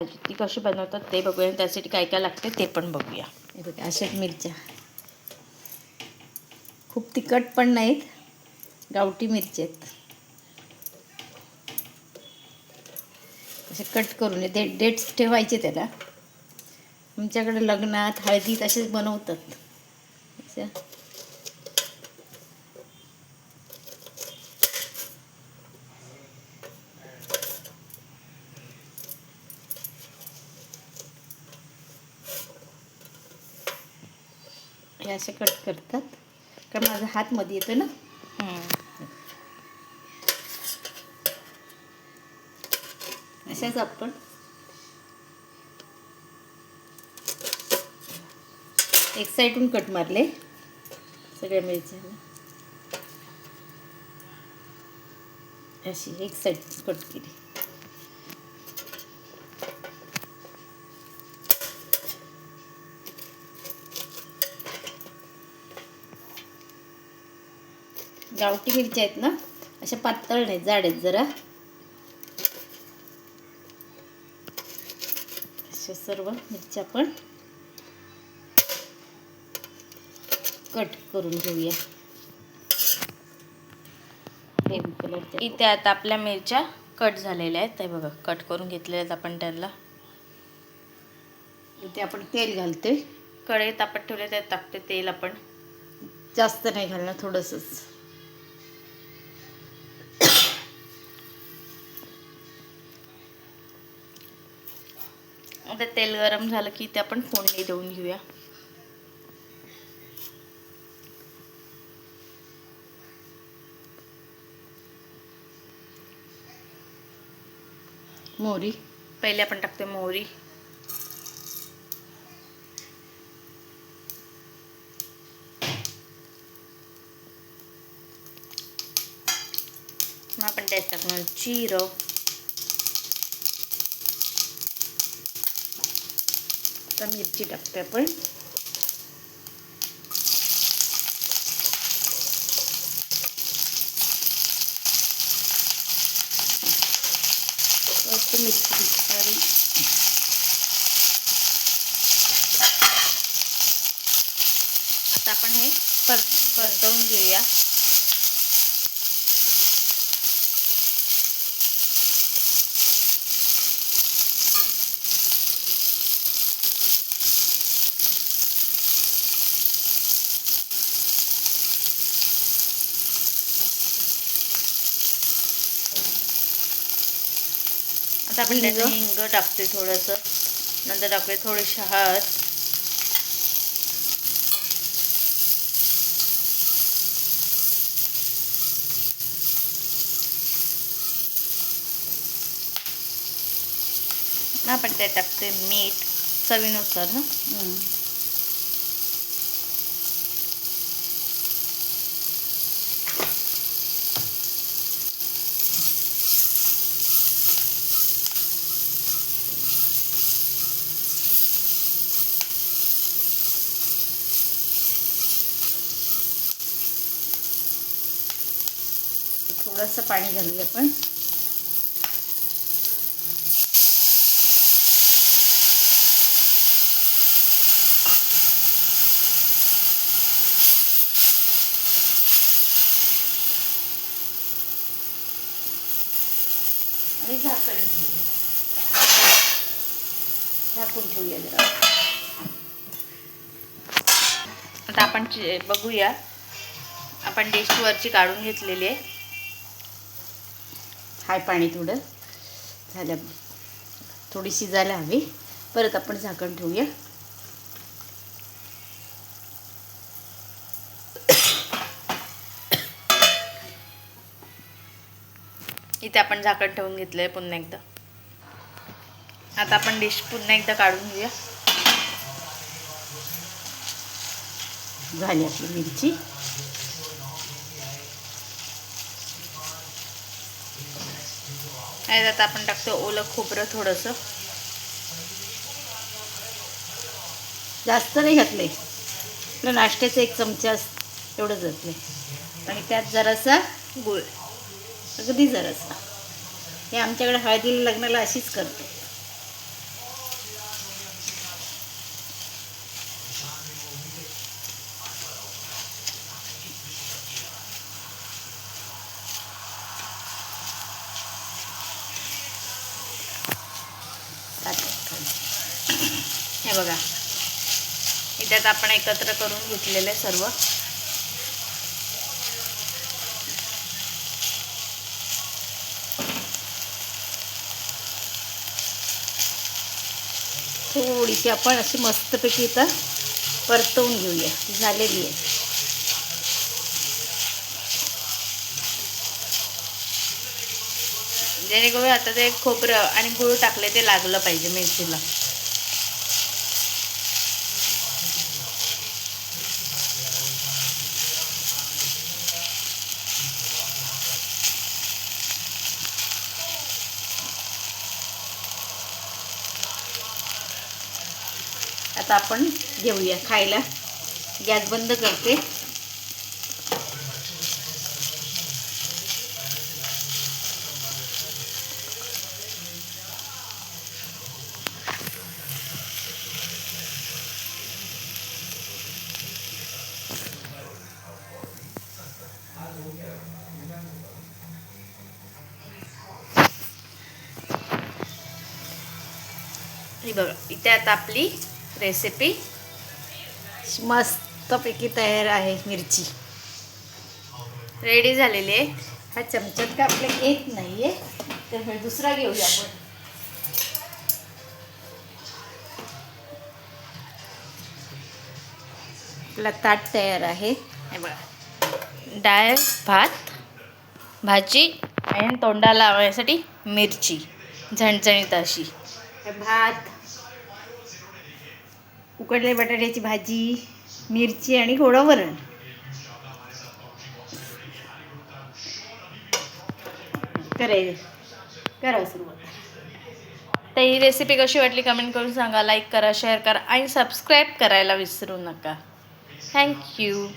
ती कशी बनवतात ते बघूया. त्यासाठी काय काय लागते ते पण बघूया. हे बघा अशाच मिरच्या, खूप तिखट पण नाहीत, गावठी मिरची आहेत. असे कट करून डेट्स ठेवायचे त्याला. आमच्याकडे लग्नात हळदीत असेच बनवतात. हे असे कट करतात का माझा हात मध्ये येतो ना. अशाच आपण एक साईडून कट मारले सगळ्या मिरच्या. अशी एक साईड कट केली. गावठी मिरच्या आहेत ना, अशा पातळ नाही, जाड आहेत जरा. अशा सर्व मिरच्या आपण कट करून घेऊया. इथे आता आपल्या मिरच्या कट झालेल्या आहेत. ते बघा कट करून घेतलेल्या आहेत आपण. त्याला इथे आपण तेल घालते. कढई तापत ठेवले त्यात टाकते तेल. आपण जास्त नाही घालणार, थोडंसंच. आता तेल गरम झालं की ते आपण फोडणी देऊन घेऊया. मोहरी पहिले आपण टाकते मोहरी. मग आपण त्यात टाकणार जिरं. आता मिरची टाकते आपण. मिरची सारी आता आपण हे परतवून घेऊया. आता आपण त्यात हिंग टाकते थोडंसं. नंतर टाकूया थोडीशी हळद. आपण त्यात टाकते मीठ चवीनुसार. थोडंसं पाणी घालूया आपण. आणि झाकून ठेवूया जरा. आता आपण बघूया. आपण डिश वरची काढून घेतलेली आहे. हाय पाणी थोडं झालं, थोडी शिजायला हवी. परत आपण झाकण ठेवूया. इथे आपण झाकण ठेवून घेतलंय पुन्हा एकदा. आता आपण डिश पुन्हा एकदा काढून घेऊया. झाली आपली मिरची. आता आपण टाकतो ओलं खोबरं थोडंसं. जास्त नाही घातले, आपलं नाश्त्याचा 1 चमचा एवढंच घातले. आणि त्यात जरासा गूळ, अगदी जरासा. हे आमच्याकडे हळदीला लग्नाला अशीच करतो. बघा इथे आपण एकत्र करून घेतलेले सर्व. थोडीशी आपण अशी मस्तपैकी इथं परतवून घेऊया. झालेली आहे. जेणेकरून आता ते खोबरं आणि गूळ टाकले ते लागलं पाहिजे मिरचीला. आता आपण घेऊया खायला. गॅस बंद करते. ही बघा इथे आता आपली रेसिपी मस्तपैकी तयार आहे. मिरची रेडी झालेली आहे. हा चमच्यात का आपल्या येत नाहीये, त्यामुळे दुसरा घेऊया आपण. आपला ताट तयार आहे. हे बघा डाळ भात भाजी आणि तोंडाला लावण्यासाठी मिरची झणझणीत अशी. भात, उकडले बटाट्याची भाजी, मिरची आणि थोडं वरण. करा सुरुवात. तर ही रेसिपी कशी वाटली कमेंट करून सांगा. लाईक करा, शेअर करा आणि सबस्क्राईब करायला विसरू नका. थँक्यू.